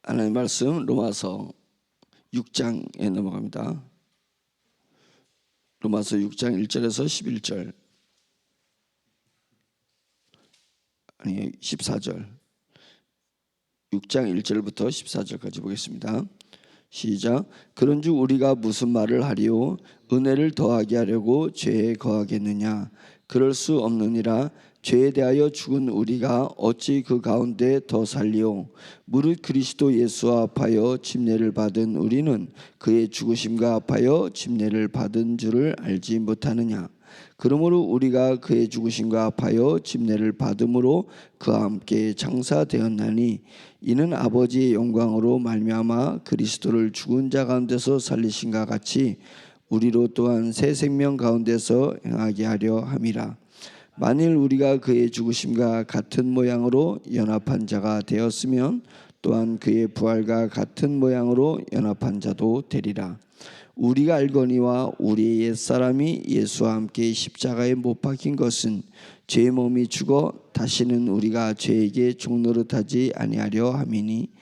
하나님의 말씀 로마서 6장에 넘어갑니다. 로마서 6장 1절에서 11절, 아니 14절, 6장 1절부터 14절까지 보겠습니다. 시작. 그런즉 우리가 무슨 말을 하리요? 은혜를 더하게 하려고 죄에 거하겠느냐? 그럴 수 없느니라. 죄에 대하여 죽은 우리가 어찌 그 가운데 더 살리요? 무릇 그리스도 예수와 합하여 침례를 받은 우리는 그의 죽으심과 합하여 침례를 받은 줄을 알지 못하느냐? 그러므로 우리가 그의 죽으심과 합하여 침례를 받음으로 그와 함께 장사되었나니 이는 아버지의 영광으로 말미암아 그리스도를 죽은 자 가운데서 살리신과 같이 우리로 또한 새 생명 가운데서 행하게 하려 함이라. 만일 우리가 그의 죽으심과 같은 모양으로 연합한 자가 되었으면 또한 그의 부활과 같은 모양으로 연합한 자도 되리라. 우리가 알거니와 우리의 옛사람이 예수와 함께 십자가에 못 박힌 것은 죄의 몸이 죽어 다시는 우리가 죄에게 종노릇하지 아니하려 함이니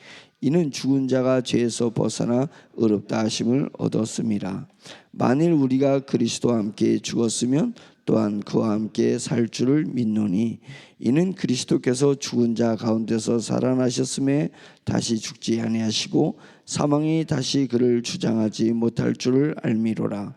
이는 죽은 자가 죄에서 벗어나 의롭다 하심을 얻었음이라. 만일 우리가 그리스도와 함께 죽었으면 또한 그와 함께 살 줄을 믿노니 이는 그리스도께서 죽은 자 가운데서 살아나셨음에 다시 죽지 아니하시고 사망이 다시 그를 주장하지 못할 줄을 알미로라.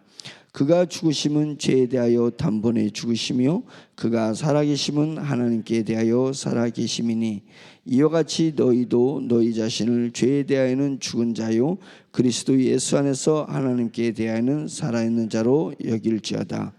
그가 죽으심은 죄에 대하여 단번에 죽으시며 그가 살아계심은 하나님께 대하여 살아계심이니 이와 같이 너희도 너희 자신을 죄에 대하여는 죽은 자요 그리스도 예수 안에서 하나님께 대하여는 살아있는 자로 여길지어다.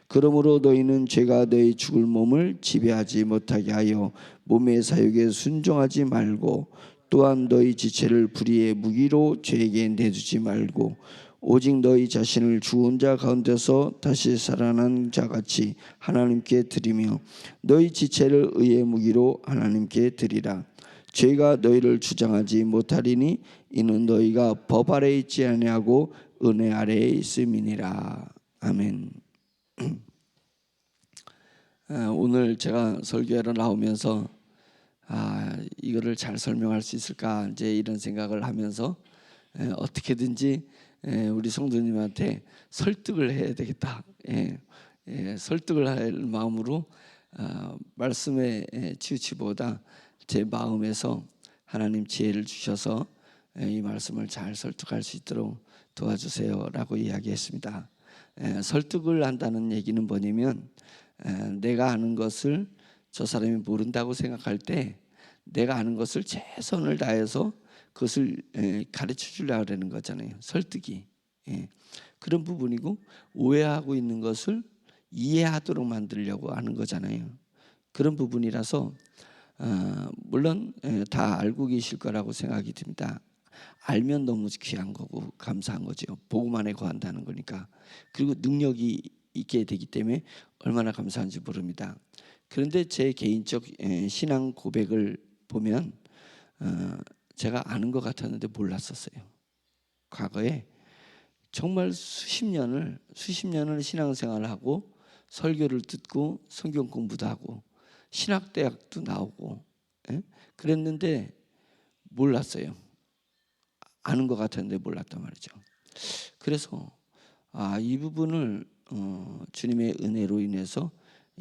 그러므로 너희는 죄가 너희 죽을 몸을 지배하지 못하게 하여 몸의 사욕에 순종하지 말고 또한 너희 지체를 불의의 무기로 죄에게 내두지 말고 오직 너희 자신을 죽은 자 가운데서 다시 살아난 자같이 하나님께 드리며 너희 지체를 의의 무기로 하나님께 드리라. 죄가 너희를 주장하지 못하리니 이는 너희가 법 아래에 있지 아니하고 은혜 아래에 있음이니라. 아멘. 오늘 제가 설교회를 나오면서 이거를 잘 설명할 수 있을까 이제 이런 생각을 하면서 어떻게든지 우리 성도님한테 설득을 해야 되겠다. 설득을 할 마음으로 말씀에 치우치보다 제 마음에서 하나님 지혜를 주셔서 이 말씀을 잘 설득할 수 있도록 도와주세요라고 이야기했습니다. 설득을 한다는 얘기는 뭐냐면 내가 아는 것을 저 사람이 모른다고 생각할 때 내가 아는 것을 최선을 다해서 그것을 가르쳐 주려고 하는 거잖아요. 설득이. 그런 부분이고 오해하고 있는 것을 이해하도록 만들려고 하는 거잖아요. 그런 부분이라서 물론 다 알고 계실 거라고 생각이 듭니다. 알면 너무 귀한 거고 감사한 거죠. 보고만에 거한다는 거니까. 그리고 능력이 있게 되기 때문에 얼마나 감사한지 모릅니다. 그런데 제 개인적 신앙 고백을 보면 제가 아는 것 같았는데 몰랐었어요. 과거에 정말 수십 년을 신앙생활을 하고 설교를 듣고 성경 공부도 하고 신학대학도 나오고 그랬는데 몰랐어요. 아는 것 같았는데 몰랐단 말이죠. 그래서 이 부분을 주님의 은혜로 인해서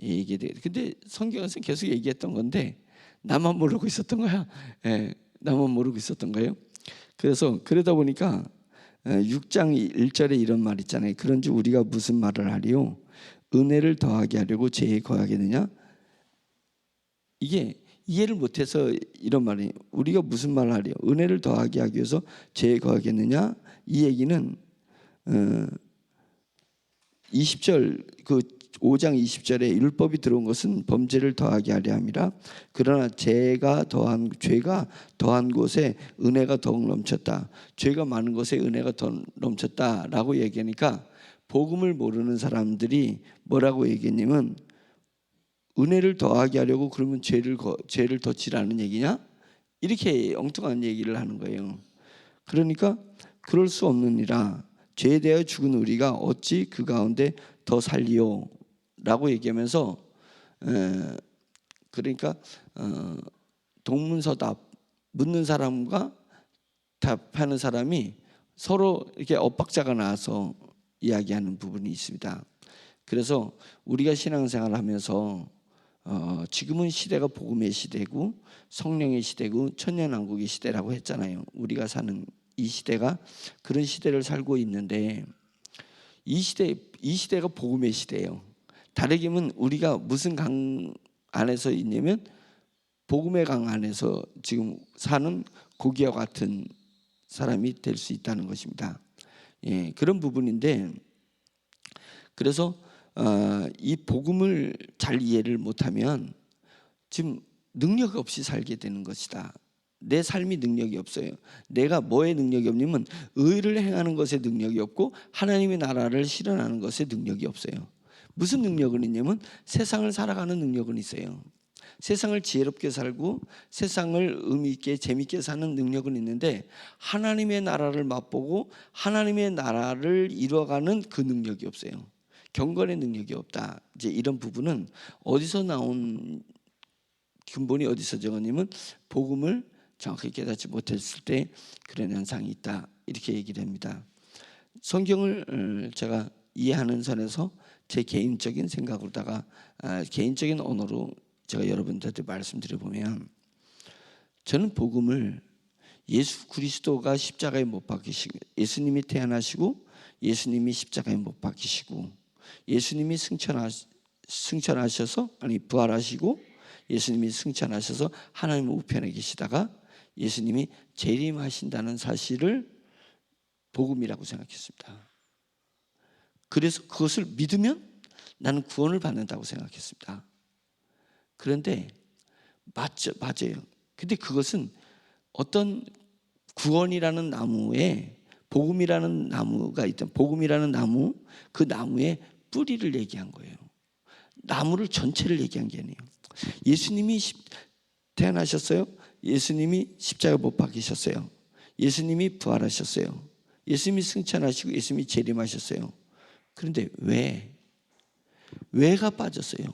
얘기돼. 근데 성경에서 계속 얘기했던 건데 나만 모르고 있었던 거야. 나만 모르고 있었던 거예요. 그래서 그러다 보니까 6장 1절에 이런 말 있잖아요. 그런즉 우리가 무슨 말을 하리요? 은혜를 더하게 하려고 죄에 거하겠느냐? 이게 이해를 못해서 이런 말이 우리가 무슨 말을 하리요? 은혜를 더하게 하기 위해서 죄에 거하겠느냐? 이 얘기는 20절 그 5장 20절에 율법이 들어온 것은 범죄를 더하게 하려 함이라. 그러나 죄가 더한 곳에 은혜가 더욱 넘쳤다. 죄가 많은 곳에 은혜가 더 넘쳤다라고 얘기하니까 복음을 모르는 사람들이 뭐라고 얘기했냐면 은혜를 더하게 하려고 그러면 죄를 더 지라는 얘기냐? 이렇게 엉뚱한 얘기를 하는 거예요. 그러니까 그럴 수 없느니라. 죄에 대하여 죽은 우리가 어찌 그 가운데 더 살리요? 라고 얘기하면서 그러니까 동문서답 묻는 사람과 답하는 사람이 서로 이렇게 엇박자가 나와서 이야기하는 부분이 있습니다. 그래서 우리가 신앙생활을 하면서 지금은 시대가 복음의 시대고 성령의 시대고 천년왕국의 시대라고 했잖아요. 우리가 사는 이 시대가 그런 시대를 살고 있는데 이 시대가 복음의 시대예요. 다르게 하면 우리가 무슨 강 안에서 있냐면 복음의 강 안에서 지금 사는 고기와 같은 사람이 될 수 있다는 것입니다. 예, 그런 부분인데 그래서 이 복음을 잘 이해를 못하면 지금 능력 없이 살게 되는 것이다. 내 삶이 능력이 없어요. 내가 뭐에 능력이 없냐면 의를 행하는 것에 능력이 없고 하나님의 나라를 실현하는 것에 능력이 없어요. 무슨 능력은 있냐면 세상을 살아가는 능력은 있어요. 세상을 지혜롭게 살고 세상을 의미 있게 재밌게 사는 능력은 있는데 하나님의 나라를 맛보고 하나님의 나라를 이루어가는 그 능력이 없어요. 경건의 능력이 없다. 이제 이런 부분은 어디서 나온 근본이 어디서 적었냐면 복음을 정확히 깨닫지 못했을 때 그런 현상이 있다. 이렇게 얘기를 합니다. 성경을 제가 이해하는 선에서 제 개인적인 생각으로다가 개인적인 언어로 제가 여러분들한테 말씀드려보면 저는 복음을 예수 그리스도가 십자가에 못 박히시고 예수님이 태어나시고 예수님이 십자가에 못 박히시고 예수님이 승천하셔서 부활하시고 예수님이 승천하셔서 하나님 우편에 계시다가 예수님이 재림하신다는 사실을 복음이라고 생각했습니다. 그래서 그것을 믿으면 나는 구원을 받는다고 생각했습니다. 그런데 맞아요. 근데 그것은 어떤 구원이라는 나무에 복음이라는 나무가 있던 복음이라는 나무 그 나무에 뿌리를 얘기한 거예요. 나무를 전체를 얘기한 게 아니에요. 예수님이 태어나셨어요. 예수님이 십자가에 못 박히셨어요. 예수님이 부활하셨어요. 예수님이 승천하시고 예수님이 재림하셨어요. 그런데 왜가 빠졌어요?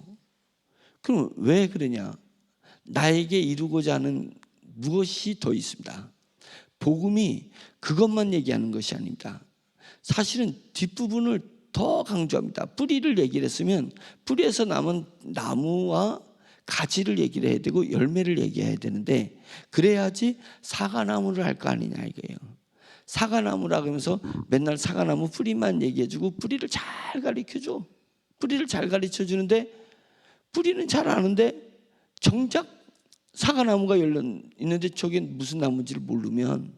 그럼 왜 그러냐? 나에게 이루고자 하는 무엇이 더 있습니다. 복음이 그것만 얘기하는 것이 아닙니다. 사실은 뒷부분을 더 강조합니다. 뿌리를 얘기를 했으면 뿌리에서 남은 나무와 가지를 얘기를 해야 되고 열매를 얘기해야 되는데 그래야지 사과나무를 할 거 아니냐 이거예요. 사과나무라고 하면서 맨날 사과나무 뿌리만 얘기해주고 뿌리를 잘 가르쳐줘. 뿌리를 잘 가르쳐주는데 뿌리는 잘 아는데 정작 사과나무가 열려 있는데 저게 무슨 나무인지를 모르면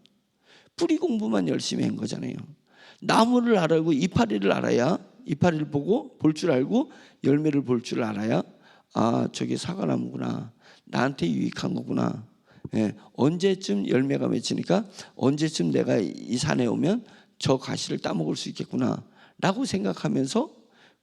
뿌리 공부만 열심히 한 거잖아요. 나무를 알고 이파리를 알아야 이파리를 보고 볼 줄 알고 열매를 볼 줄 알아야 저게 사과나무구나. 나한테 유익한 거구나. 예, 언제쯤 열매가 맺히니까 언제쯤 내가 이 산에 오면 저 가시를 따먹을 수 있겠구나 라고 생각하면서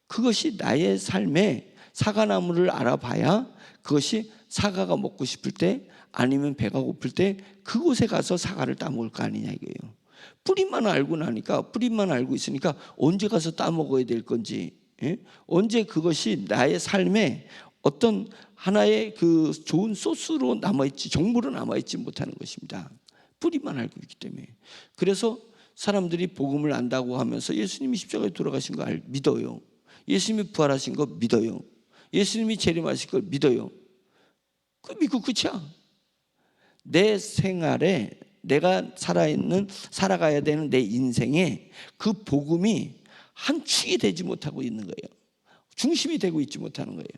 그것이 나의 삶에 사과나무를 알아봐야 그것이 사과가 먹고 싶을 때 아니면 배가 고플 때 그곳에 가서 사과를 따먹을 거 아니냐 이거예요. 뿌리만 알고 나니까 뿌리만 알고 있으니까 언제 가서 따먹어야 될 건지 언제 그것이 나의 삶에 어떤 하나의 그 좋은 소스로 남아있지 정보로 남아있지 못하는 것입니다. 뿌리만 알고 있기 때문에. 그래서 사람들이 복음을 안다고 하면서 예수님이 십자가에 돌아가신 거 믿어요. 예수님이 부활하신 거 믿어요. 예수님이 재림하신 걸 믿어요. 그 믿고 끝이야. 내 생활에 내가 살아가야 되는 내 인생에 그 복음이 한 축이 되지 못하고 있는 거예요. 중심이 되고 있지 못하는 거예요.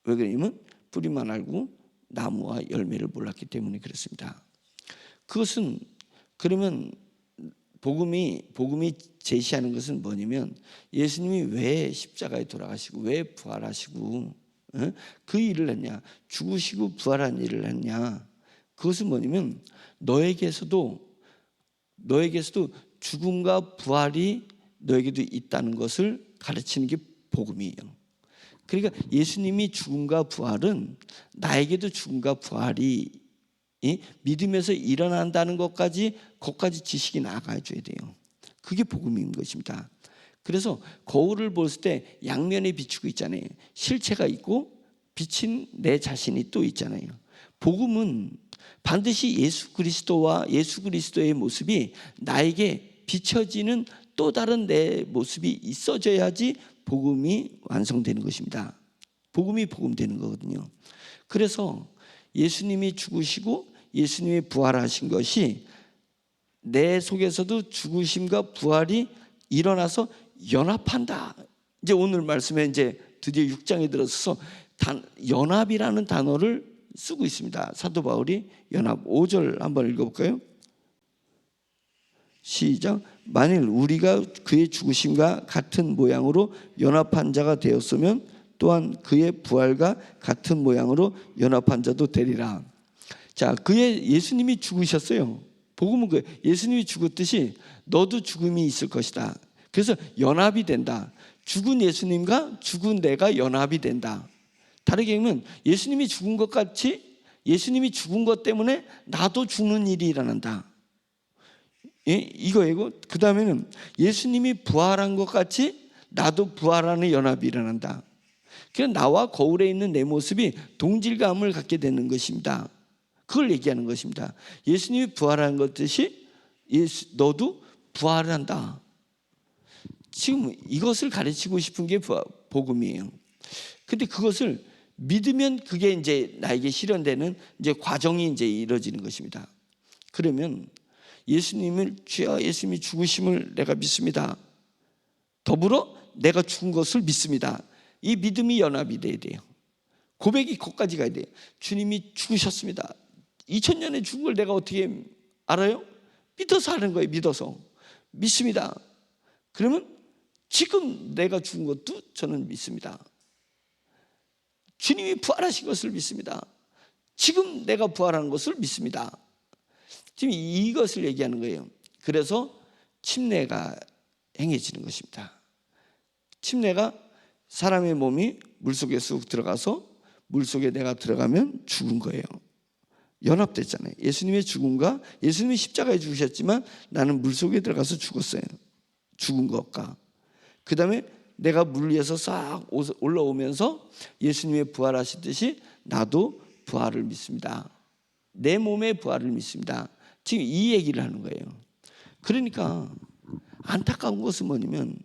왜 그러냐면 뿌리만 알고 나무와 열매를 몰랐기 때문에 그렇습니다. 그것은 그러면 복음이 제시하는 것은 뭐냐면 예수님이 왜 십자가에 돌아가시고 왜 부활하시고 그 일을 했냐, 죽으시고 부활한 일을 했냐. 그것은 뭐냐면 너에게서도 죽음과 부활이 너에게도 있다는 것을 가르치는 게 복음이에요. 그러니까 예수님이 죽음과 부활은 나에게도 죽음과 부활이 믿음에서 일어난다는 것까지 지식이 나가줘야 돼요. 그게 복음인 것입니다. 그래서 거울을 봤을 때 양면에 비추고 있잖아요. 실체가 있고 비친 내 자신이 또 있잖아요. 복음은 반드시 예수 그리스도와 예수 그리스도의 모습이 나에게 비춰지는 또 다른 내 모습이 있어져야지 복음이 완성되는 것입니다. 복음이 복음되는 거거든요. 그래서 예수님이 죽으시고 예수님이 부활하신 것이 내 속에서도 죽으심과 부활이 일어나서 연합한다. 이제 오늘 말씀에 이제 드디어 6장에 들어서서 연합이라는 단어를 쓰고 있습니다. 사도 바울이 연합. 5절 한번 읽어볼까요? 시작. 만일 우리가 그의 죽으심과 같은 모양으로 연합한 자가 되었으면 또한 그의 부활과 같은 모양으로 연합한 자도 되리라. 자, 예수님이 죽으셨어요. 복음은 예수님이 죽었듯이 너도 죽음이 있을 것이다. 그래서 연합이 된다. 죽은 예수님과 죽은 내가 연합이 된다. 다르게 얘기하면 예수님이 죽은 것 같이 예수님이 죽은 것 때문에 나도 죽는 일이 일어난다. 이거이고, 그 다음에는 예수님이 부활한 것 같이 나도 부활하는 연합이 일어난다. 그래서 나와 거울에 있는 내 모습이 동질감을 갖게 되는 것입니다. 그걸 얘기하는 것입니다. 예수님이 부활한 것 듯이 너도 부활한다. 지금 이것을 가르치고 싶은 게 복음이에요. 근데 그것을 믿으면 그게 이제 나에게 실현되는 이제 과정이 이제 이루어지는 것입니다. 그러면 예수님을 주여 예수님이 죽으심을 내가 믿습니다. 더불어 내가 죽은 것을 믿습니다. 이 믿음이 연합이 돼야 돼요. 고백이 거기까지 가야 돼요. 주님이 죽으셨습니다. 2000년에 죽은 걸 내가 어떻게 알아요? 믿어서 하는 거예요. 믿어서. 믿습니다. 그러면 지금 내가 죽은 것도 저는 믿습니다. 주님이 부활하신 것을 믿습니다. 지금 내가 부활한 것을 믿습니다. 지금 이것을 얘기하는 거예요. 그래서 침례가 행해지는 것입니다. 침례가 사람의 몸이 물속에 쑥 들어가서 물속에 내가 들어가면 죽은 거예요. 연합됐잖아요. 예수님의 죽음과 예수님이 십자가에 죽으셨지만 나는 물속에 들어가서 죽었어요. 죽은 것과 그 다음에 내가 물 위에서 싹 올라오면서 예수님의 부활하시듯이 나도 부활을 믿습니다. 내 몸의 부활을 믿습니다. 지금 이 얘기를 하는 거예요. 그러니까 안타까운 것은 뭐냐면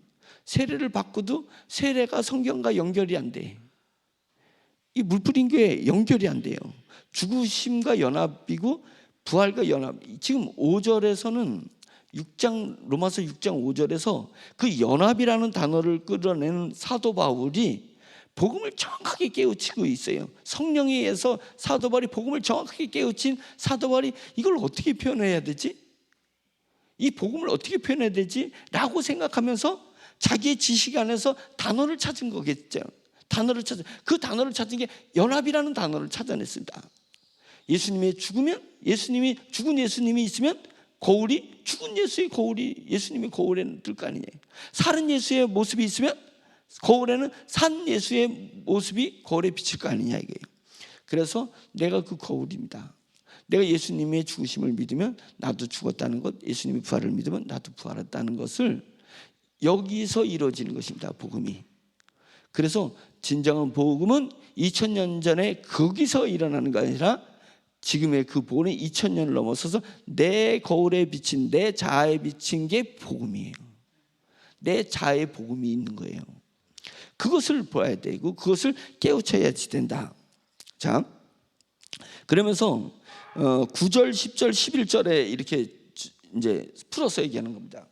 세례를 받고도 세례가 성경과 연결이 안 돼. 이 물뿌린 게 연결이 안 돼요. 죽으심과 연합이고 부활과 연합. 지금 5절에서는 로마서 6장 5절에서 그 연합이라는 단어를 끌어내는 사도 바울이 복음을 정확하게 깨우치고 있어요. 성령에 의해서 사도 바울이 복음을 정확하게 깨우친 사도 바울이 이걸 어떻게 표현해야 되지? 이 복음을 어떻게 표현해야 되지? 라고 생각하면서 자기의 지식 안에서 단어를 찾은 거겠죠. 그 단어를 찾은 게 연합이라는 단어를 찾아냈습니다. 예수님이 죽으면 죽은 예수님이 있으면 거울이 죽은 예수의 거울이 예수님의 거울에는 들 거 아니냐. 살은 예수의 모습이 있으면 거울에는 산 예수의 모습이 거울에 비칠 거 아니냐 이거예요. 그래서 내가 그 거울입니다. 내가 예수님의 죽으심을 믿으면 나도 죽었다는 것, 예수님의 부활을 믿으면 나도 부활했다는 것을 여기서 이루어지는 것입니다. 복음이. 그래서 진정한 복음은 2000년 전에 거기서 일어나는 게 아니라 지금의 그 복음이 2000년을 넘어서서 내 거울에 비친 내 자아에 비친 게 복음이에요. 내 자아의 복음이 있는 거예요. 그것을 봐야 되고 그것을 깨우쳐야지 된다. 자, 그러면서 9절, 10절, 11절에 이렇게 이제 풀어서 얘기하는 겁니다.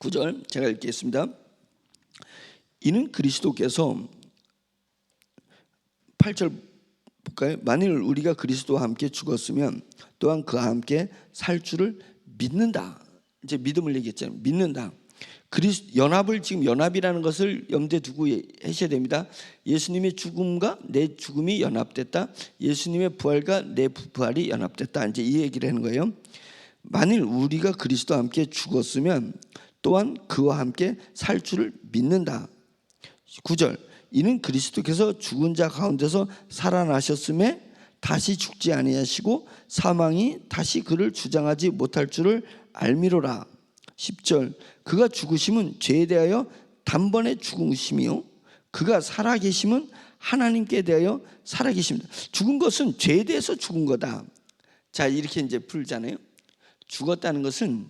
9절 제가 읽겠습니다. 이는 그리스도께서 8절 볼까요? 만일 우리가 그리스도와 함께 죽었으면 또한 그와 함께 살 줄을 믿는다. 이제 믿음을 얘기했잖아요. 믿는다. 연합을 지금 연합이라는 것을 염두에 두고 하셔야 됩니다. 예수님의 죽음과 내 죽음이 연합됐다. 예수님의 부활과 내 부활이 연합됐다. 이제 이 얘기를 하는 거예요. 만일 우리가 그리스도와 함께 죽었으면 또한 그와 함께 살 줄을 믿는다. 9절 이는 그리스도께서 죽은 자 가운데서 살아나셨음에 다시 죽지 아니하시고 사망이 다시 그를 주장하지 못할 줄을 알미로라. 10절 그가 죽으심은 죄에 대하여 단번에 죽으심이요 그가 살아계심은 하나님께 대하여 살아계십니다. 죽은 것은 죄에 대해서 죽은 거다. 자, 이렇게 이제 풀잖아요. 죽었다는 것은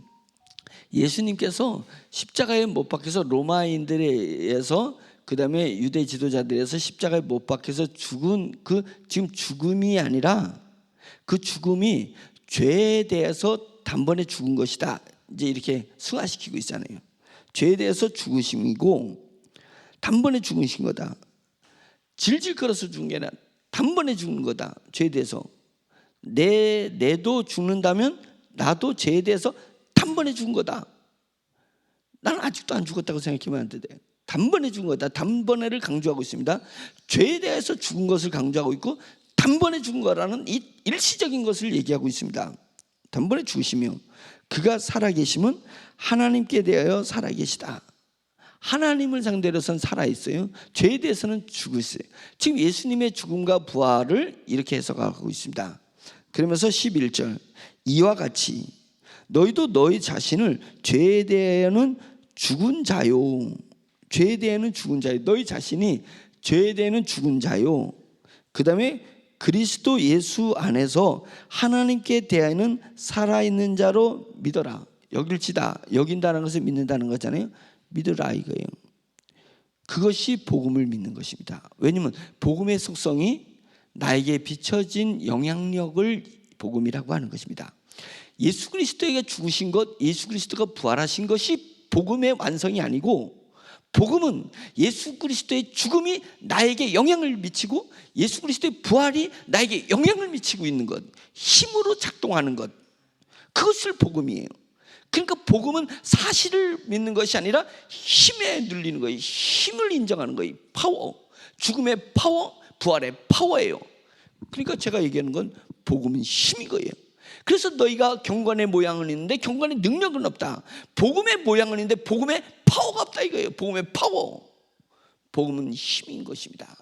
예수님께서 십자가에 못 박혀서 로마인들에 의해서, 그 다음에 유대 지도자들에서 십자가에 못 박혀서 죽은 그 지금 죽음이 아니라, 그 죽음이 죄에 대해서 단번에 죽은 것이다. 이제 이렇게 승화시키고 있잖아요. 죄에 대해서 죽으심이고 단번에 죽으신 거다. 질질 끌어서 죽은 게 아니라 단번에 죽는 거다. 죄에 대해서 내도 죽는다면 나도 죄에 대해서 단번에 죽은 거다. 나는 아직도 안 죽었다고 생각하면 안 돼. 단번에 죽은 거다. 단번에를 강조하고 있습니다. 죄에 대해서 죽은 것을 강조하고 있고 단번에 죽은 거라는 이 일시적인 것을 얘기하고 있습니다. 단번에 죽으시며 그가 살아계심은 하나님께 대하여 살아계시다. 하나님을 상대로 선 살아있어요. 죄에 대해서는 죽었어요. 지금 예수님의 죽음과 부활을 이렇게 해석하고 있습니다. 그러면서 11절, 이와 같이 너희도 너희 자신을 죄에 대하여는 죽은 자요. 죄에 대해는 죽은 자요. 너희 자신이 죄에 대해는 죽은 자요. 그 다음에 그리스도 예수 안에서 하나님께 대하여는 살아있는 자로 믿어라. 여길지다. 여긴다는 것을 믿는다는 거잖아요. 믿으라 이거예요. 그것이 복음을 믿는 것입니다. 왜냐하면 복음의 속성이 나에게 비춰진 영향력을 복음이라고 하는 것입니다. 예수 그리스도에게 죽으신 것, 예수 그리스도가 부활하신 것이 복음의 완성이 아니고, 복음은 예수 그리스도의 죽음이 나에게 영향을 미치고 예수 그리스도의 부활이 나에게 영향을 미치고 있는 것, 힘으로 작동하는 것, 그것을 복음이에요. 그러니까 복음은 사실을 믿는 것이 아니라 힘에 눌리는 거예요. 힘을 인정하는 거예요. 파워, 죽음의 파워, 부활의 파워예요. 그러니까 제가 얘기하는 건 복음은 힘인 거예요. 그래서 너희가 경건의 모양은 있는데 경건의 능력은 없다. 복음의 모양은 있는데 복음의 파워가 없다 이거예요. 복음의 파워. 복음은 힘인 것입니다.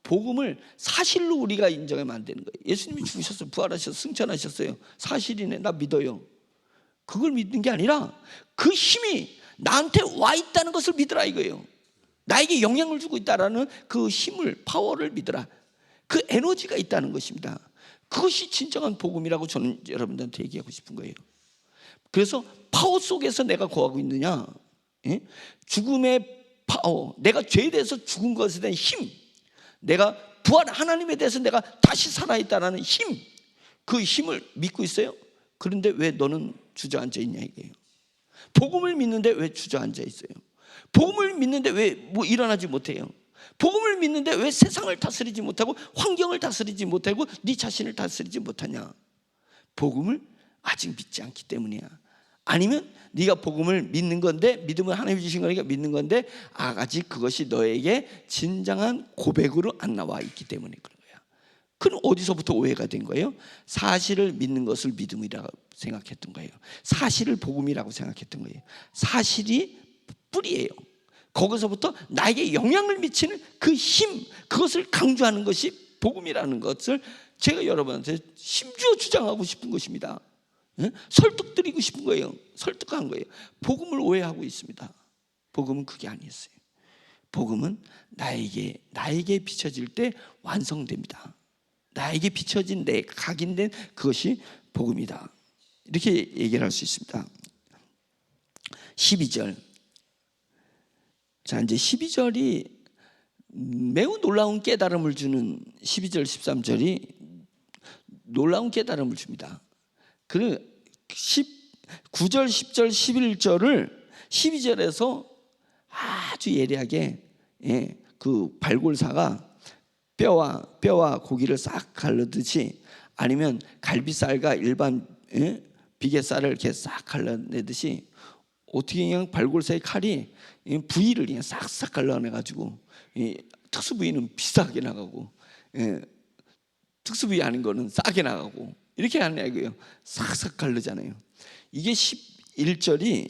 복음을 사실로 우리가 인정하면 안 되는 거예요. 예수님이 죽으셨어요. 부활하셨어요. 승천하셨어요. 사실이네. 나 믿어요. 그걸 믿는 게 아니라 그 힘이 나한테 와 있다는 것을 믿으라 이거예요. 나에게 영향을 주고 있다라는 그 힘을, 파워를 믿으라. 그 에너지가 있다는 것입니다. 그것이 진정한 복음이라고 저는 여러분들한테 얘기하고 싶은 거예요. 그래서 파워 속에서 내가 거하고 있느냐? 예? 죽음의 파워, 내가 죄에 대해서 죽은 것에 대한 힘, 내가 부활 하나님에 대해서 내가 다시 살아있다는 힘, 그 힘을 믿고 있어요. 그런데 왜 너는 주저앉아 있냐 이게요. 복음을 믿는데 왜 주저앉아 있어요? 복음을 믿는데 왜 뭐 일어나지 못해요? 복음을 믿는데 왜 세상을 다스리지 못하고 환경을 다스리지 못하고 네 자신을 다스리지 못하냐? 복음을 아직 믿지 않기 때문이야. 아니면 네가 복음을 믿는 건데, 믿음은 하나님이 주신 거니까 믿는 건데 아직 그것이 너에게 진정한 고백으로 안 나와 있기 때문에 그런 거야. 그럼 어디서부터 오해가 된 거예요? 사실을 믿는 것을 믿음이라고 생각했던 거예요. 사실을 복음이라고 생각했던 거예요. 사실이 뿌리예요. 거기서부터 나에게 영향을 미치는 그 힘, 그것을 강조하는 것이 복음이라는 것을 제가 여러분한테 힘주어 주장하고 싶은 것입니다. 설득드리고 싶은 거예요. 설득한 거예요. 복음을 오해하고 있습니다. 복음은 그게 아니었어요. 복음은 나에게 비춰질 때 완성됩니다. 나에게 비춰진, 내 각인된 그것이 복음이다. 이렇게 얘기를 할 수 있습니다. 12절. 자, 이제 12절이 매우 놀라운 깨달음을 주는 12절, 13절이 놀라운 깨달음을 줍니다. 그 9절, 10절, 11절을 12절에서 아주 예리하게, 그 발골사가 뼈와 고기를 싹 갈르듯이, 아니면 갈비살과 일반 비계살을 이렇게 싹 갈라내듯이, 어떻게 그냥 발골사의 칼이 부위를 그냥 싹싹 갈라내가지고, 특수 부위는 비싸게 나가고, 특수 부위 아닌 거는 싸게 나가고, 이렇게 하냐 이거예요. 싹싹 갈르잖아요. 이게 11절이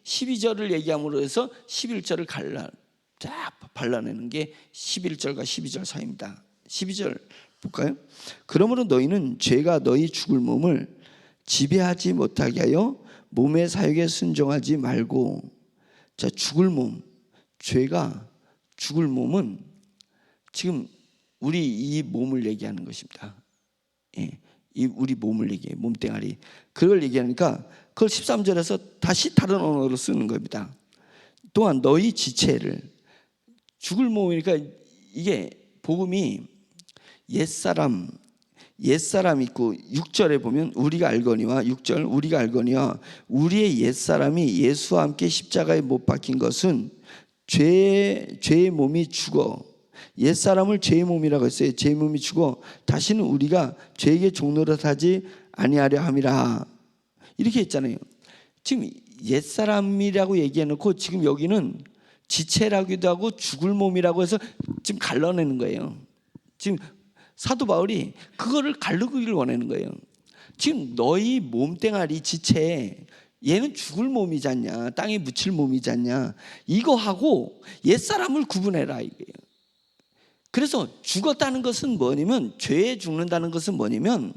12절을 얘기함으로 해서 11절을 쫙 발라내는 게 11절과 12절 사이입니다. 12절 볼까요? 그러므로 너희는 죄가 너희 죽을 몸을 지배하지 못하게 하여 몸의 사욕에 순종하지 말고. 자, 죽을 몸, 죄가 죽을 몸은 지금 우리 이 몸을 얘기하는 것입니다. 예, 이 우리 몸을 얘기해, 몸뚱아리. 그걸 얘기하니까 그걸 13절에서 다시 다른 언어로 쓰는 겁니다. 또한 너희 지체를, 죽을 몸이니까 이게 복음이 옛사람 있고 6절에 보면 우리가 알거니와 6절 우리가 알거니와 우리의 옛사람이 예수와 함께 십자가에 못 박힌 것은 죄의 몸이 죽어, 옛사람을 죄의 몸이라고 했어요. 죄의 몸이 죽어 다시는 우리가 죄에게 종노릇하지 아니하려 함이라, 이렇게 했잖아요. 지금 옛사람이라고 얘기해놓고 지금 여기는 지체라기도 하고 죽을 몸이라고 해서 지금 갈라내는 거예요. 지금 사도 바울이 그거를 가르기를 원하는 거예요. 지금 너희 몸뚱아리 지체, 얘는 죽을 몸이지 않냐, 땅에 묻힐 몸이지 않냐, 이거하고 옛사람을 구분해라 이게요. 그래서 죽었다는 것은 뭐냐면, 죄에 죽는다는 것은 뭐냐면,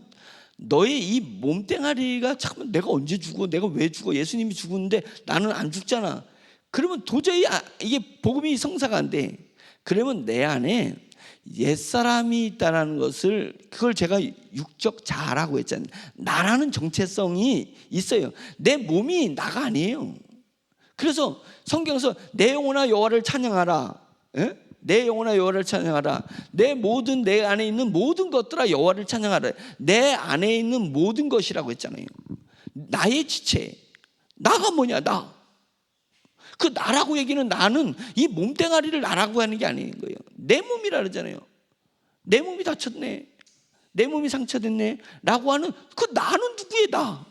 너의 이 몸뚱아리가 잠깐만 내가 언제 죽어, 내가 왜 죽어, 예수님이 죽었는데 나는 안 죽잖아. 그러면 도저히 이게 복음이 성사가 안 돼. 그러면 내 안에 옛사람이 있다는 것을, 그걸 제가 육적 자아라고 했잖아요. 나라는 정체성이 있어요. 내 몸이 나가 아니에요. 그래서 성경에서 내 영혼아 여호와를 찬양하라, 예? 내 영혼아 여호와를 찬양하라, 내 안에 있는 모든 것들아 여호와를 찬양하라. 내 안에 있는 모든 것이라고 했잖아요. 나의 지체, 나가 뭐냐, 그 나라고 얘기는, 나는 이 몸뚱아리를 나라고 하는 게 아닌 거예요. 내 몸이라 그러잖아요. 내 몸이 다쳤네, 내 몸이 상처됐네 라고 하는 그 나는 누구의 나?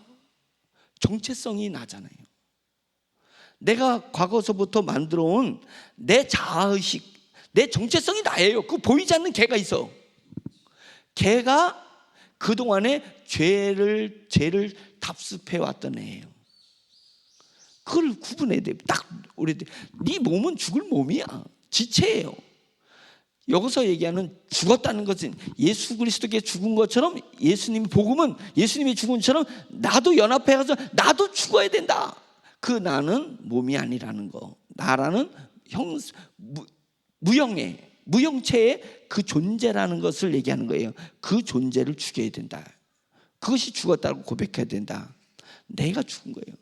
정체성이 나잖아요. 내가 과거서부터 만들어온 내 자아의식, 내 정체성이 나예요. 그 보이지 않는 개가 있어. 개가 그동안에 죄를 답습해 왔던 애예요. 그걸 구분해야 돼. 딱 우리 네 몸은 죽을 몸이야. 지체예요. 여기서 얘기하는 죽었다는 것은 예수 그리스도께 죽은 것처럼, 예수님 복음은 예수님이 죽은 것처럼 나도 연합해서 나도 죽어야 된다. 그 나는 몸이 아니라는 거, 나라는 무형체의 그 존재라는 것을 얘기하는 거예요. 그 존재를 죽여야 된다. 그것이 죽었다고 고백해야 된다. 내가 죽은 거예요.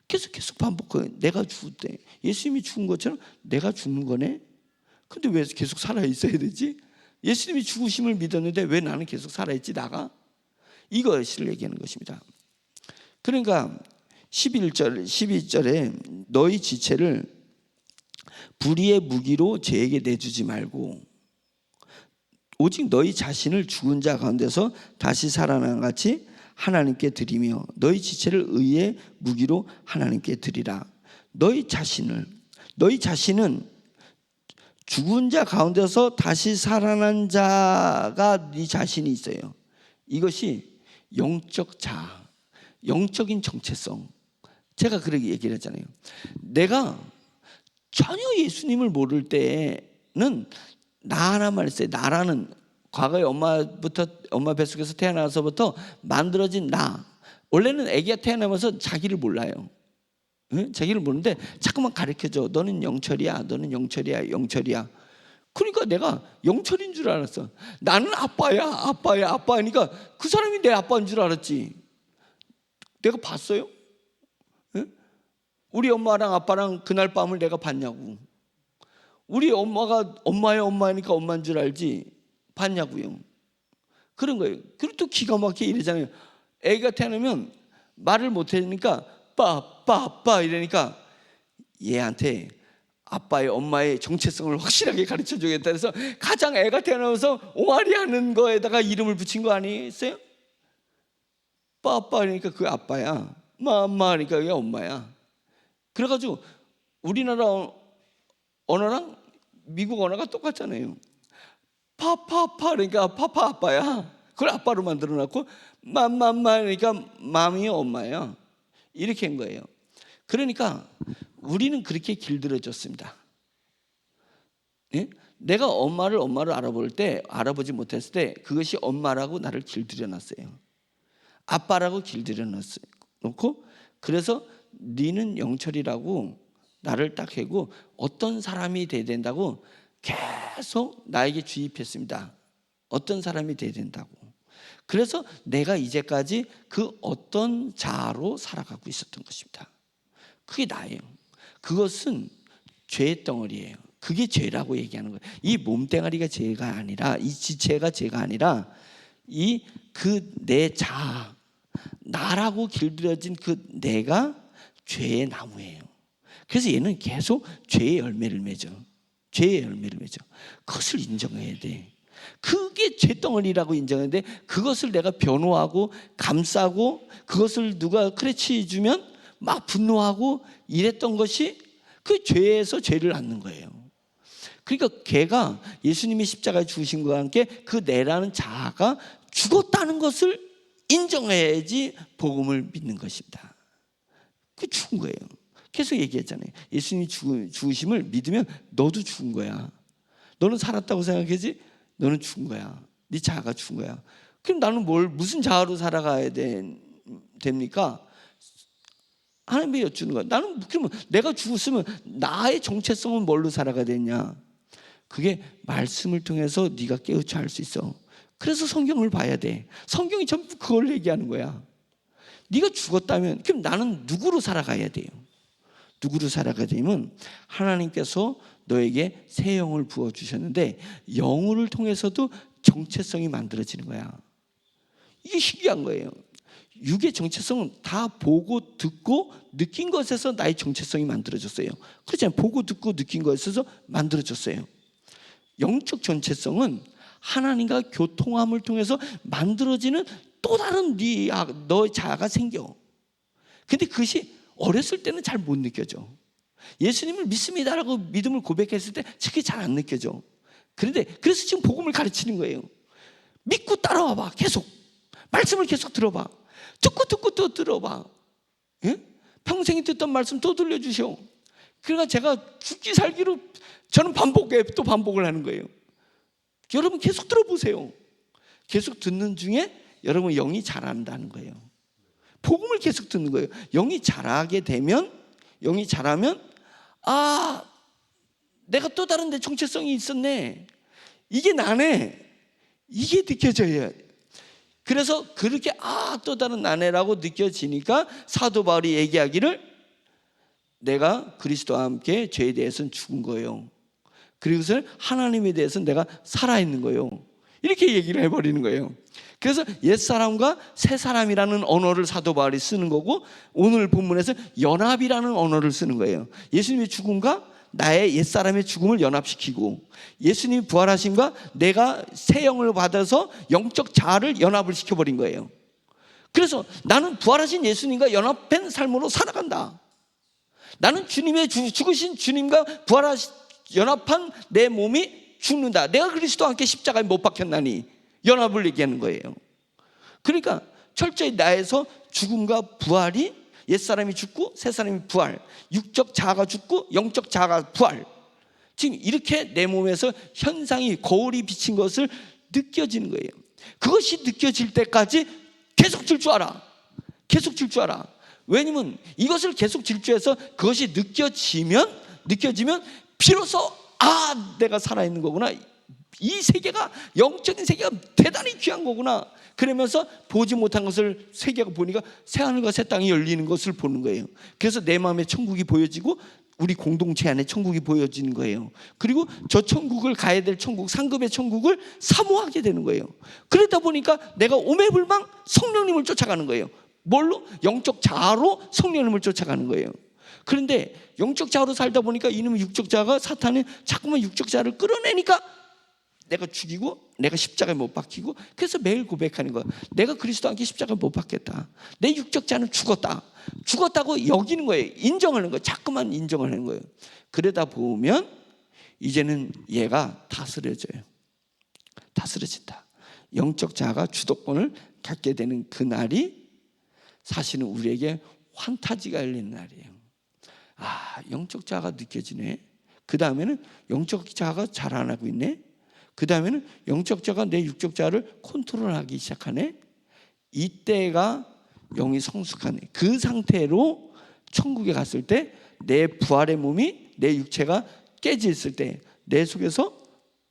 계속 반복해요. 내가 죽었대. 예수님이 죽은 것처럼 내가 죽는 거네. 근데 왜 계속 살아있어야 되지? 예수님이 죽으심을 믿었는데 왜 나는 계속 살아있지, 나가? 이것을 얘기하는 것입니다. 그러니까 12절에 너희 지체를 불의의 무기로 죄에게 내주지 말고 오직 너희 자신을 죽은 자 가운데서 다시 살아난 같이 하나님께 드리며 너희 지체를 의의 무기로 하나님께 드리라. 너희 자신은 죽은 자 가운데서 다시 살아난 자가 네 자신이 있어요. 이것이 영적 자아, 영적인 정체성. 제가 그렇게 얘기를 했잖아요. 내가 전혀 예수님을 모를 때는 나 하나만 있어요. 나라는 과거에 엄마 뱃속에서 태어나서부터 만들어진 나. 원래는 아기가 태어나면서 자기를 몰라요. 응? 자기를 모르는데 자꾸만 가르쳐줘. 너는 영철이야, 너는 영철이야, 영철이야. 그러니까 내가 영철인 줄 알았어. 나는 아빠야 하니까 그 사람이 내 아빠인 줄 알았지. 내가 봤어요? 응? 우리 엄마랑 아빠랑 그날 밤을 내가 봤냐고. 우리 엄마가 엄마니까 엄마인 줄 알지 봤냐고요. 그런 거예요. 그리고 또 기가 막히게 이러잖아요. 애가 태어나면 말을 못하니까 빠 이러니까 얘한테 아빠의 엄마의 정체성을 확실하게 가르쳐 주겠다 해서 가장 애가 태어나면서 옹알이 하는 거에다가 이름을 붙인 거 아니겠어요? 빠빠 그러니까 그 아빠야, 마마 그러니까 그게 엄마야. 그래가지고 우리나라 언어랑 미국 언어가 똑같잖아요. 파파파 그러니까 파파 아빠야. 그걸 아빠로 만들어놨고 맘맘마 그러니까 맘이 엄마야. 이렇게 한 거예요. 그러니까 우리는 그렇게 길들여졌습니다. 예? 내가 엄마를 알아보지 못했을 때 그것이 엄마라고 나를 길들여놨어요. 아빠라고 길들여놓고 그래서 너는 영철이라고 나를 딱 해고 어떤 사람이 돼야 된다고 계속 나에게 주입했습니다. 어떤 사람이 돼야 된다고. 그래서 내가 이제까지 그 어떤 자아로 살아가고 있었던 것입니다. 그게 나예요. 그것은 죄의 덩어리예요. 그게 죄라고 얘기하는 거예요. 이 몸뚱아리가 죄가 아니라, 이 지체가 죄가 아니라 이 그 내 자아, 나라고 길들여진 그 내가 죄의 나무예요. 그래서 얘는 계속 죄의 열매를 맺어. 죄의 열매를 맺어. 그것을 인정해야 돼. 그게 죄덩어리라고 인정하는데, 그것을 내가 변호하고 감싸고 그것을 누가 크래치 주면 막 분노하고 이랬던 것이 그 죄에서 죄를 낳는 거예요. 그러니까 걔가 예수님이 십자가에 죽으신 것과 함께 그 내라는 자아가 죽었다는 것을 인정해야지 복음을 믿는 것입니다. 그 죽은 거예요. 계속 얘기했잖아요. 예수님이 죽으심을 믿으면 너도 죽은 거야. 너는 살았다고 생각하지? 너는 죽은 거야. 네 자아가 죽은 거야. 그럼 나는 무슨 자아로 살아가야 됩니까? 하나님이 여쭈는 거야. 나는 그러면 내가 죽었으면 나의 정체성은 뭘로 살아가야 되냐? 그게 말씀을 통해서 네가 깨우쳐 알 수 있어. 그래서 성경을 봐야 돼. 성경이 전부 그걸 얘기하는 거야. 네가 죽었다면 그럼 나는 누구로 살아가야 돼요? 누구로 살아가야 되면 하나님께서 너에게 새 영을 부어주셨는데 영을 통해서도 정체성이 만들어지는 거야. 이게 신기한 거예요. 육의 정체성은 다 보고 듣고 느낀 것에서 나의 정체성이 만들어졌어요. 그렇잖아요. 보고 듣고 느낀 것에서 만들어졌어요. 영적 정체성은 하나님과 교통함을 통해서 만들어지는 또 다른 너의 자아가 생겨. 근데 그것이 어렸을 때는 잘 못 느껴져. 예수님을 믿습니다라고 믿음을 고백했을 때 그게 잘 안 느껴져. 그래서 지금 복음을 가르치는 거예요. 믿고 따라와봐. 계속 말씀을 계속 들어봐. 듣고 또 들어봐. 예? 평생이 듣던 말씀 또 들려주셔. 그러니까 제가 죽기 살기로 저는 또 반복을 하는 거예요. 여러분 계속 들어보세요. 계속 듣는 중에 여러분 영이 자란다는 거예요. 복음을 계속 듣는 거예요. 영이 자라면 내가 또 다른 데 정체성이 있었네. 이게 나네. 이게 느껴져야 돼. 그래서 그렇게 또 다른 나네라고 느껴지니까 사도 바울이 얘기하기를 내가 그리스도와 함께 죄에 대해서는 죽은 거예요. 그리고서 하나님에 대해서는 내가 살아있는 거예요. 이렇게 얘기를 해버리는 거예요. 그래서 옛사람과 새사람이라는 언어를 사도 바울이 쓰는 거고, 오늘 본문에서 연합이라는 언어를 쓰는 거예요. 예수님의 죽음과 나의 옛사람의 죽음을 연합시키고, 예수님이 부활하심과 내가 새 영을 받아서 영적 자아를 연합을 시켜버린 거예요. 그래서 나는 부활하신 예수님과 연합한 삶으로 살아간다. 나는 주님의 죽으신 주님과 연합한 내 몸이 죽는다. 내가 그리스도와 함께 십자가에 못 박혔나니 연합을 얘기하는 거예요. 그러니까 철저히 나에서 죽음과 부활이, 옛사람이 죽고 새사람이 부활, 육적 자아가 죽고 영적 자아가 부활, 지금 이렇게 내 몸에서 현상이 거울이 비친 것을 느껴지는 거예요. 그것이 느껴질 때까지 계속 질주하라. 계속 질주하라. 왜냐면 이것을 계속 질주해서 그것이 느껴지면 비로소 내가 살아있는 거구나. 이 세계가, 영적인 세계가 대단히 귀한 거구나. 그러면서 보지 못한 것을 세계가 보니까 새하늘과 새 땅이 열리는 것을 보는 거예요. 그래서 내 마음에 천국이 보여지고 우리 공동체 안에 천국이 보여지는 거예요. 그리고 저 천국을 가야 될 천국, 상급의 천국을 사모하게 되는 거예요. 그러다 보니까 내가 오매불망 성령님을 쫓아가는 거예요. 뭘로? 영적 자아로 성령님을 쫓아가는 거예요. 그런데 영적 자아로 살다 보니까 이놈의 육적 자아가, 사탄이 자꾸만 육적 자아를 끌어내니까 내가 죽이고 내가 십자가에 못 박히고, 그래서 매일 고백하는 거야. 내가 그리스도와 함께 십자가에 못 박혔다. 내 육적 자아는 죽었다고 여기는 거예요. 인정하는 거예요. 자꾸만 인정하는 거예요. 그러다 보면 이제는 얘가 다스려져요. 다스려진다. 영적 자아가 주도권을 갖게 되는 그날이 사실은 우리에게 환타지가 열리는 날이에요. 영적 자아가 느껴지네. 그 다음에는 영적 자아가 자라나고 있네. 그 다음에는 영적 자아가 내 육적 자아를 컨트롤하기 시작하네. 이때가 영이 성숙하네. 그 상태로 천국에 갔을 때 내 부활의 몸이, 내 육체가 깨졌을 때 내 속에서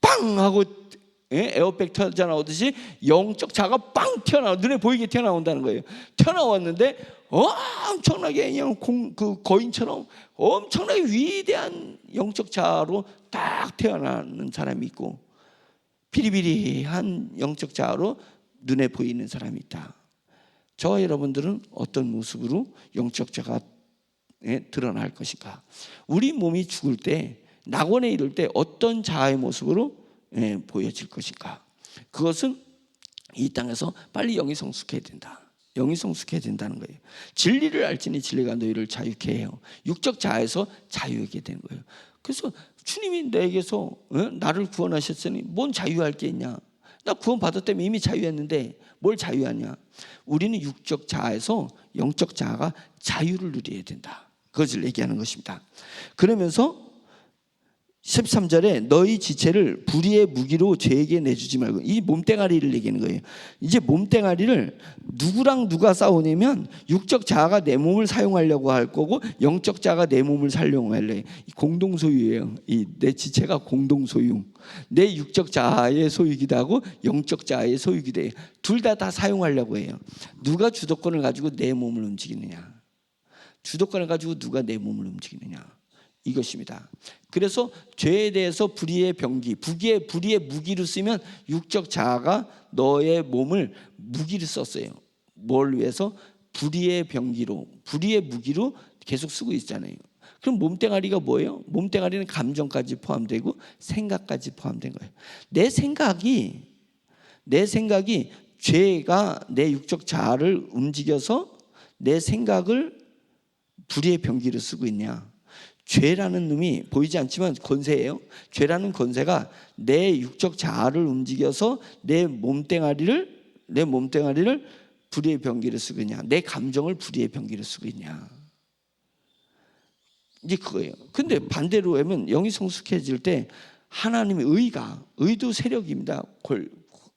빵 하고 에어백 터져 나오듯이 영적 자아가 빵 튀어나와, 눈에 보이게 튀어나온다는 거예요. 튀어나왔는데 엄청나게 그냥 그 거인처럼 엄청나게 위대한 영적 자아로 딱 태어나는 사람이 있고, 비리비리한 영적 자아로 눈에 보이는 사람이 있다. 저와 여러분들은 어떤 모습으로 영적 자아가 드러날 것인가? 우리 몸이 죽을 때, 낙원에 이를 때 어떤 자아의 모습으로 보여질 것인가? 그것은 이 땅에서 빨리 영이 성숙해야 된다. 영이 성숙해야 된다는 거예요. 진리를 알지니 진리가 너희를 자유케 해요. 육적 자아에서 자유하게 되는 거예요. 그래서 주님이 내게서 나를 구원하셨으니 뭔 자유할 게 있냐? 나 구원 받았다면 이미 자유했는데 뭘 자유하냐? 우리는 육적 자아에서 영적 자아가 자유를 누려야 된다. 그것을 얘기하는 것입니다. 그러면서 13절에 너희 지체를 불의의 무기로 죄에게 내주지 말고, 이 몸뚱아리를 얘기하는 거예요. 이제 몸뚱아리를 누구랑 누가 싸우냐면 육적 자아가 내 몸을 사용하려고 할 거고 영적 자아가 내 몸을 사용하려고 해요. 공동 소유예요. 이 내 지체가 공동 소유. 내 육적 자아의 소유이기도 하고 영적 자아의 소유이기도 해요. 둘 다 사용하려고 해요. 누가 주도권을 가지고 내 몸을 움직이느냐? 주도권을 가지고 누가 내 몸을 움직이느냐? 이것입니다. 그래서 죄에 대해서 불의의 병기, 불의의 무기로 쓰면 육적 자아가 너의 몸을 무기를 썼어요. 뭘 위해서? 불의의 병기로, 불의의 무기로 계속 쓰고 있잖아요. 그럼 몸뚱아리가 뭐예요? 몸뚱아리는 감정까지 포함되고 생각까지 포함된 거예요. 내 생각이 죄가 내 육적 자아를 움직여서 내 생각을 불의의 병기로 쓰고 있냐? 죄라는 놈이 보이지 않지만 권세예요. 죄라는 권세가 내 육적 자아를 움직여서 내 몸뚱아리를 불의의 병기로 쓰고 있냐? 내 감정을 불의의 병기로 쓰고 있냐? 이제 그거예요. 근데 반대로 하면 영이 성숙해질 때 하나님의 의도 세력입니다.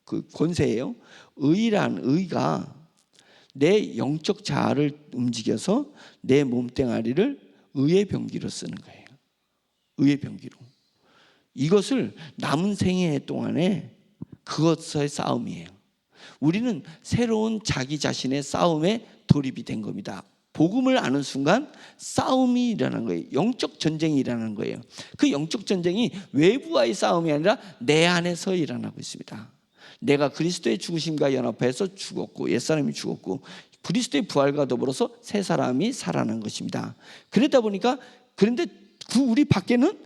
그 권세예요. 의가 내 영적 자아를 움직여서 내 몸뚱아리를 의의 병기로 쓰는 거예요. 의의 병기로. 이것을 남은 생애 동안에 그것의 싸움이에요. 우리는 새로운 자기 자신의 싸움에 돌입이 된 겁니다. 복음을 아는 순간 싸움이 일어나는 거예요. 영적 전쟁이 일어나는 거예요. 그 영적 전쟁이 외부와의 싸움이 아니라 내 안에서 일어나고 있습니다. 내가 그리스도의 죽으심과 연합해서 죽었고, 옛사람이 죽었고, 그리스도의 부활과 더불어서 새 사람이 살아난 것입니다. 그러다 보니까, 그런데 그 우리 밖에는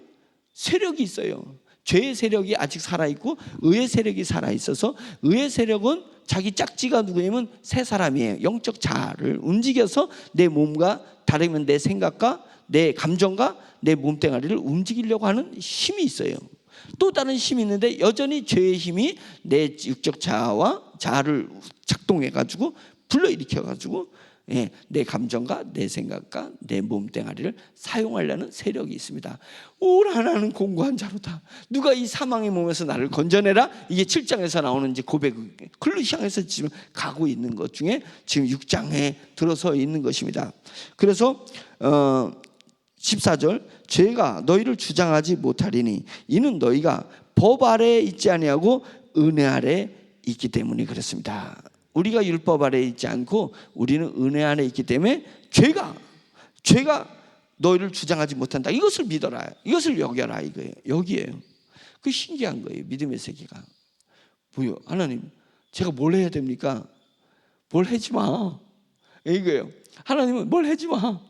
세력이 있어요. 죄의 세력이 아직 살아있고 의의 세력이 살아있어서, 의의 세력은 자기 짝지가 누구냐면 새 사람이에요. 영적 자아를 움직여서 내 몸과, 다르면 내 생각과 내 감정과 내 몸뚱아리를 움직이려고 하는 힘이 있어요. 또 다른 힘이 있는데 여전히 죄의 힘이 내 육적 자아를 작동해가지고 불러일으켜가지고 내 감정과 내 생각과 내 몸뚱아리를 사용하려는 세력이 있습니다. 올 하나는 공고한 자로다. 누가 이 사망의 몸에서 나를 건져내라. 이게 7장에서 나오는 이제 고백, 그를 향해서 지금 가고 있는 것 중에 지금 6장에 들어서 있는 것입니다. 그래서 14절, 죄가 너희를 주장하지 못하리니 이는 너희가 법 아래에 있지 아니하고 은혜 아래에 있기 때문에 그렇습니다. 우리가 율법 아래에 있지 않고 우리는 은혜 안에 있기 때문에 죄가 너희를 주장하지 못한다. 이것을 믿어라. 이것을 여겨라. 이거예요. 여기에요. 그 신기한 거예요. 믿음의 세계가. 뭐요? 하나님, 제가 뭘 해야 됩니까? 뭘 하지 마. 이거예요. 하나님은 뭘 하지 마.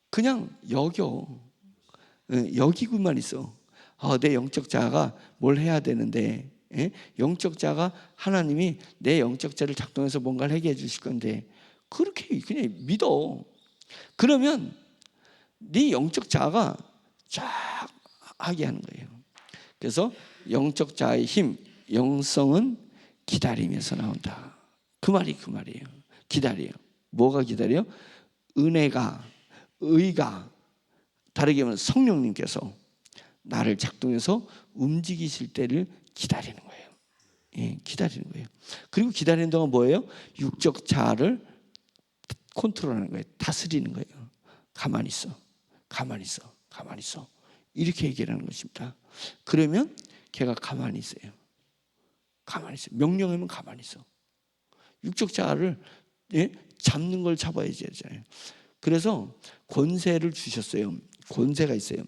그냥 여겨. 여기고만 있어. 내 영적 자아가 뭘 해야 되는데, 영적 자가 하나님이 내 영적 자를 작동해서 뭔가를 하게 해주실 건데, 그렇게 그냥 믿어. 그러면 네 영적 자가 쫙 하게 하는 거예요. 그래서 영적 자의 힘, 영성은 기다림에서 나온다. 그 말이에요. 기다려요. 뭐가 기다려요? 은혜가, 의가, 다르게 말하면 성령님께서 나를 작동해서 움직이실 때를 기다리는 거예요. 기다리는 거예요. 그리고 기다리는 동안 뭐예요? 육적 자아를 컨트롤하는 거예요. 다스리는 거예요. 가만히 있어. 이렇게 얘기를 하는 것입니다. 그러면 걔가 가만히 있어요. 가만히 있어요. 명령하면 가만히 있어. 육적 자아를 잡는 걸 잡아야지 하잖아요. 그래서 권세를 주셨어요. 권세가 있어요.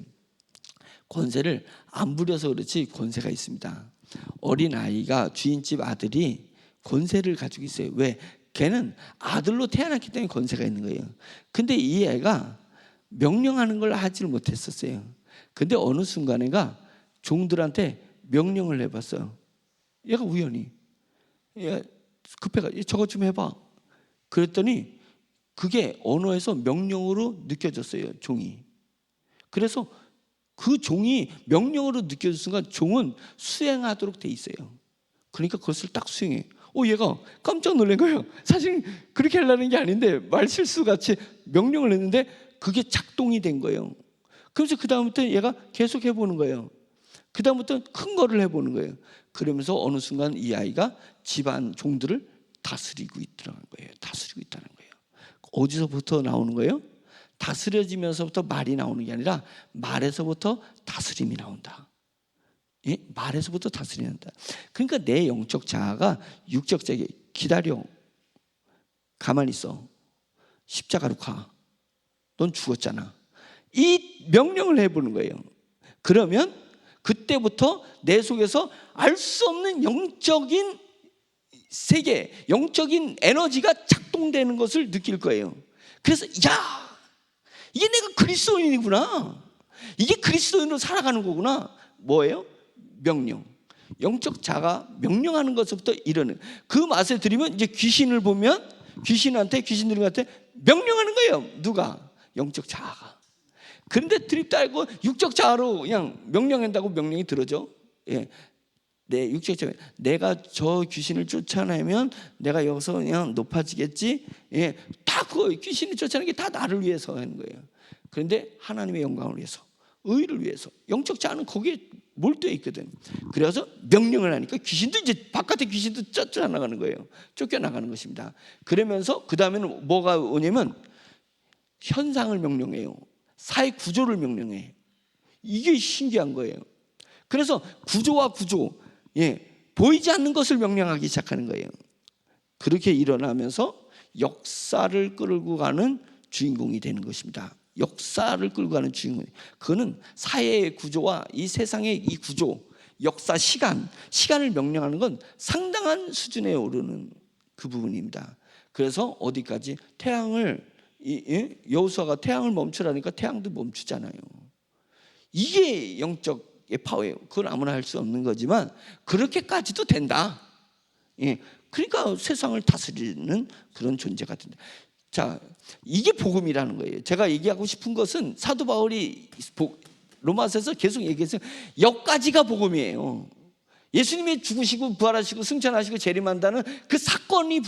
권세를 안 부려서 그렇지 권세가 있습니다. 어린 아이가 주인집 아들이 권세를 가지고 있어요. 왜? 걔는 아들로 태어났기 때문에 권세가 있는 거예요. 근데 이 애가 명령하는 걸 하지를 못했었어요. 근데 어느 순간에가 종들한테 명령을 해봤어요. 얘가 우연히 급해가 저것 좀 해봐. 그랬더니 그게 언어에서 명령으로 느껴졌어요. 종이. 그래서 그 종이 명령으로 느껴진 순간 종은 수행하도록 돼 있어요. 그러니까 그것을 딱 수행해. 얘가 깜짝 놀란 거예요. 사실 그렇게 하려는 게 아닌데 말실수같이 명령을 했는데 그게 작동이 된 거예요. 그래서 그 다음부터 얘가 계속 해보는 거예요. 그 다음부터 큰 거를 해보는 거예요. 그러면서 어느 순간 이 아이가 집안 종들을 다스리고 있다는 거예요. 다스리고 있다는 거예요. 어디서부터 나오는 거예요? 다스려지면서부터 말이 나오는 게 아니라 말에서부터 다스림이 나온다. 예? 말에서부터 다스림이 나온다. 그러니까 내 영적 자아가 육적 자에게 기다려. 가만히 있어. 십자가로 가. 넌 죽었잖아. 이 명령을 해보는 거예요. 그러면 그때부터 내 속에서 알 수 없는 영적인 세계, 영적인 에너지가 작동되는 것을 느낄 거예요. 그래서 이게 내가 그리스도인이구나. 이게 그리스도인으로 살아가는 거구나. 뭐예요? 명령. 영적 자가 명령하는 것부터 이르는 그 맛을 들이면 이제 귀신을 보면 귀신들한테 명령하는 거예요. 누가? 영적 자아가. 그런데 드립도 알고 육적 자아로 그냥 명령한다고 명령이 들어져. 예. 내 육적 자아, 내가 저 귀신을 쫓아내면 내가 여기서 그냥 높아지겠지. 예. 다 그거 귀신을 쫓아내는 게 다 나를 위해서 하는 거예요. 그런데 하나님의 영광을 위해서, 의를 위해서. 영적 자아는 거기에 몰두해 있거든. 그래서 명령을 하니까 귀신도 이제 바깥에 귀신도 쫓아나가는 거예요. 쫓겨나가는 것입니다. 그러면서 그 다음에는 뭐가 오냐면 현상을 명령해요. 사회 구조를 명령해. 이게 신기한 거예요. 그래서 구조와 구조, 보이지 않는 것을 명령하기 시작하는 거예요. 그렇게 일어나면서 역사를 끌고 가는 주인공이 되는 것입니다. 역사를 끌고 가는 주인공. 그거는 사회의 구조와 이 세상의 이 구조, 역사, 시간을 명령하는 건 상당한 수준에 오르는 그 부분입니다. 그래서 어디까지 태양을 여호수아가 태양을 멈추라니까 태양도 멈추잖아요. 이게 영적의 파워예요. 그건 아무나 할 수 없는 거지만 그렇게까지도 된다. 그러니까 세상을 다스리는 그런 존재가 된다. 자, 이게 복음이라는 거예요. 제가 얘기하고 싶은 것은 사도 바울이 로마서에서 계속 얘기했어요. 여기까지가 복음이에요. 예수님이 죽으시고 부활하시고 승천하시고 재림한다는 그 사건이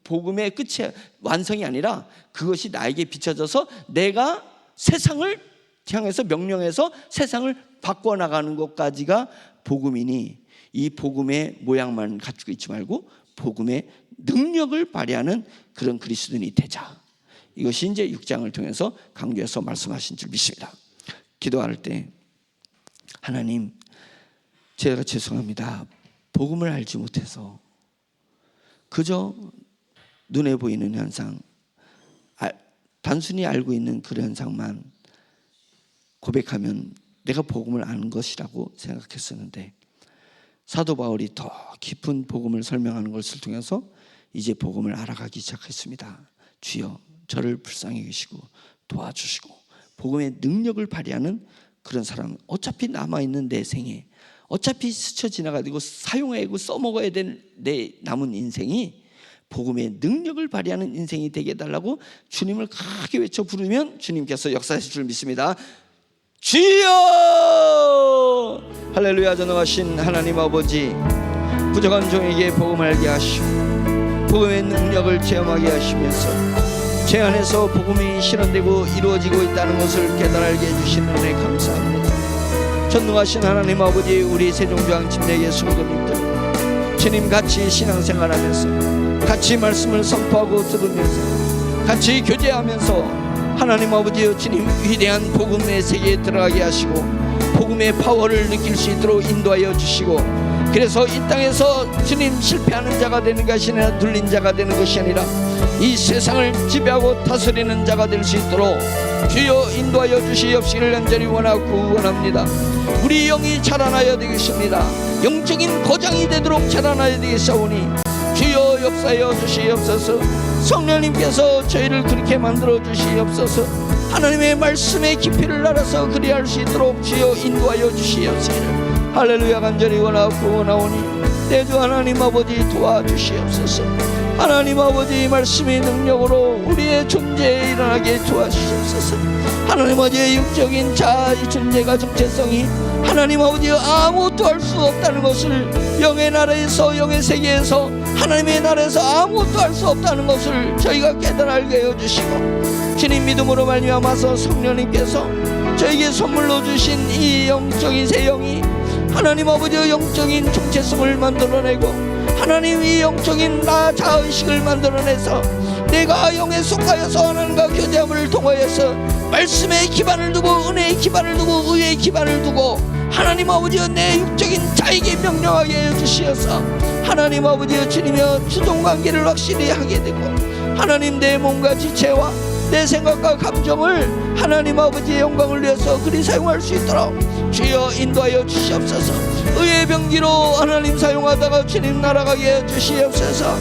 복음의 끝이 완성이 아니라 그것이 나에게 비춰져서 내가 세상을 향해서 명령해서 세상을 바꿔나가는 것까지가 복음이니 이 복음의 모양만 갖추고 있지 말고 복음의 능력을 발휘하는 그런 그리스도인이 되자. 이것이 이제 6장을 통해서 강조해서 말씀하신 줄 믿습니다. 기도할 때 하나님, 제가 죄송합니다. 복음을 알지 못해서 그저 눈에 보이는 현상, 단순히 알고 있는 그런 현상만 고백하면 내가 복음을 아는 것이라고 생각했었는데 사도 바울이 더 깊은 복음을 설명하는 것을 통해서 이제 복음을 알아가기 시작했습니다. 주여, 저를 불쌍히 여기시고 도와주시고 복음의 능력을 발휘하는 그런 사람, 어차피 남아있는 내 생에 어차피 스쳐 지나가고 사용하고 써먹어야 될 내 남은 인생이 복음의 능력을 발휘하는 인생이 되게 해달라고 주님을 크게 외쳐 부르면 주님께서 역사하실 줄 믿습니다. 주여! 할렐루야. 전능하신 하나님 아버지, 부족한 종에게 복음을 알게 하시고 복음의 능력을 체험하게 하시면서 제 안에서 복음이 실현되고 이루어지고 있다는 것을 깨달게 해주시는 은혜 감사합니다. 전능하신 하나님 아버지, 우리 세종교회 침례교회 성도님들 주님 같이 신앙생활하면서 같이 말씀을 선포하고 들으면서 같이 교제하면서 하나님 아버지 주님 위대한 복음의 세계에 들어가게 하시고 복음의 파워를 느낄 수 있도록 인도하여 주시고, 그래서 이 땅에서 주님 실패하는 자가 되는 것이 아니라 눌린 자가 되는 것이 아니라 이 세상을 지배하고 다스리는 자가 될 수 있도록 주여 인도하여 주시옵시기를 간절히 원하고 원합니다. 우리 영이 자라나야 되겠습니다. 영적인 거장이 되도록 자라나야 되겠사오니 주여 역사하여 주시옵소서. 성령님께서 저희를 그렇게 만들어 주시옵소서. 하나님의 말씀의 깊이를 알아서 그리할 수 있도록 주여 인도하여 주시옵소서. 할렐루야. 간절히 원하고 원하오니 내 주 하나님 아버지 도와주시옵소서. 하나님 아버지 말씀의 능력으로 우리의 존재에 일어나게 도와주시옵소서. 하나님 아버지의 영적인 자아의 존재가 정체성이 하나님 아버지 아무것도 할 수 없다는 것을, 영의 나라에서 영의 세계에서 하나님의 나라에서 아무것도 할 수 없다는 것을 저희가 깨달아 알게 해주시고, 주님 믿음으로 말미암아서 성령님께서 저에게 선물로 주신 이 영적인 새 영이 하나님 아버지의 영적인 정체성을 만들어내고 하나님 이 영적인 나 자의식을 만들어내서 내가 영에 속하여서 하나님과 교제함을 통하여서 말씀의 기반을 두고 은혜의 기반을 두고 의의 기반을 두고 하나님 아버지여 내 육적인 자에게 명령하게 해주시어서 하나님 아버지여 주님여 주동관계를 확실히 하게 되고 하나님 내 몸과 지체와 내 생각과 감정을 하나님 아버지의 영광을 위해서 그리 사용할 수 있도록 주여 인도하여 주시옵소서. 의의 병기로 하나님 사용하다가 주님 날아가게 해주시옵소서.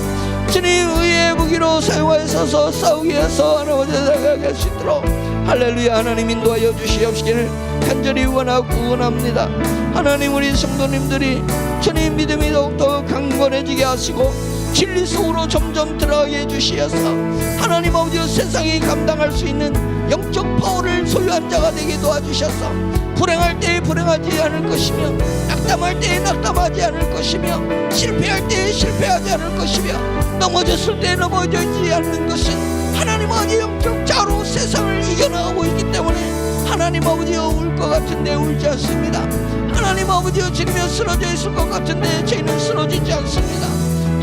주님 의의 무기로 사용하여서 싸우게 해서 하나님 나가게 할 수 있도록 할렐루야. 하나님 인도하여 주시옵시기를 간절히 원하고 원합니다. 하나님 우리 성도님들이 주님 믿음이 더욱더 강건해지게 하시고 진리 속으로 점점 들어가게 해주시어서 하나님 아버지 세상이 감당할 수 있는 영적 파워를 소유한 자가 되게 도와주셔서 불행할 때에 불행하지 않을 것이며 낙담할 때에 낙담하지 않을 것이며 실패할 때에 실패하지 않을 것이며 넘어졌을 때에 넘어지지 않는 것은 하나님 아버지 영적 자로 세상을 이겨나가고 있기 때문에 하나님 아버지여 울 것 같은데 울지 않습니다. 하나님 아버지여 주님여 쓰러져 있을 것 같은데 저희는 쓰러지지 않습니다.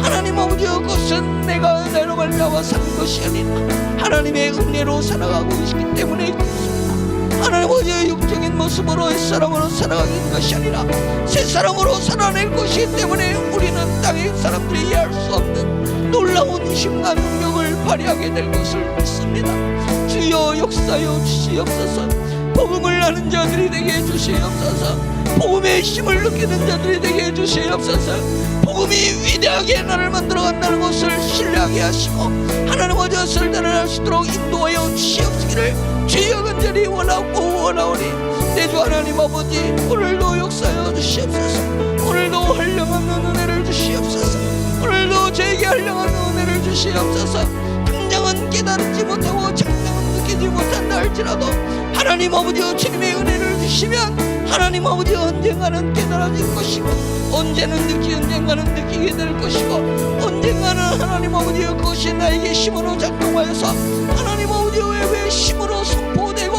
하나님 아버지여 그것은 내가 은혜로 말미암아 사는 것이 아니라 하나님의 은혜로 살아가고 있기 때문에 그렇습니다. 하나님 아버지의 육적인 모습으로 옛사람으로 살아가는 것이 아니라 새사람으로 살아낼 것이기 때문에 우리는 땅의 사람들이 이해할 수 없는 놀라운 힘과 능력을 발휘하게 될 것을 믿습니다. 주여 역사여 주시옵소서. 복음을 아는 자들이 되게 해주시옵소서. 복음의 힘을 느끼는 자들이 되게 해주시옵소서. 복음이 위대하게 나를 만들어간다는 것을 신뢰하게 하시고 하나님 아버지 설단을 할 수 있도록 인도하여 주시옵시기를 주여 간절히 원하고 원하오니 내 주 하나님 아버지 오늘도 역사여 주시옵소서. 오늘도 한량없는 은혜를 주시옵소서. 오늘도 저에게 한량없는 은혜를 주시옵소서. 당장은 깨달지 못하고 장장은 느끼지 못한다 할지라도 하나님 아버지여 주님의 은혜를 주시면 하나님 아버지 언젠가는 깨달아질 것이고 언젠가는 느끼게 될 것이고 언젠가는 하나님 아버지여 그것이 나에게 힘으로 작동하여서 하나님 아버지여 외부의 힘으로 선포되고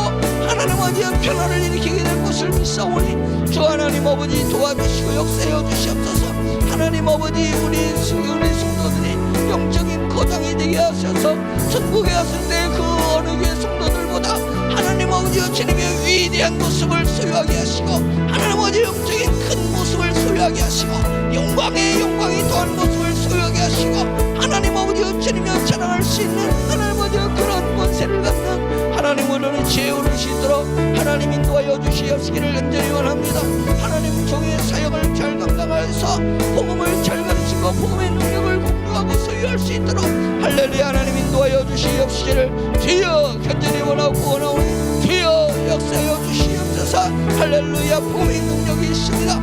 하나님 아버지여 변화를 일으키게 될 것을 믿사오니 주 하나님 아버지 도와주시고 역사여 주시옵소서. 하나님 아버지 우리 성도들이 영적인 거장이 되게 하셔서 천국에 갔을 때 그 어느 교회 성도들보다 하나님 아버지여 주님의 위대한 모습을 소유하게 하시고 하나님 아버지 영적인 큰 모습을 소유하게 하시고 영광이 더한 모습을 소유하게 하시고 하나님 아버지여 주님여 자랑할 수 있는 하나님 아버지여 그런 권세를 갖는 하나님 오늘의 지혜 오를 수 있도록 하나님 인도하여 주시옵시기를 간절히 원합니다. 하나님 종의 사역을 잘 감당하여서 복음을 잘 가르치고 복음의 능력을 공유하고 소유할 수 있도록 할렐루야. 하나님 인도하여 주시옵시기를 주여 간절히 원하고 원하오니 주여 역사여 주시옵소서. 할렐루야. 복음의 능력이 있습니다.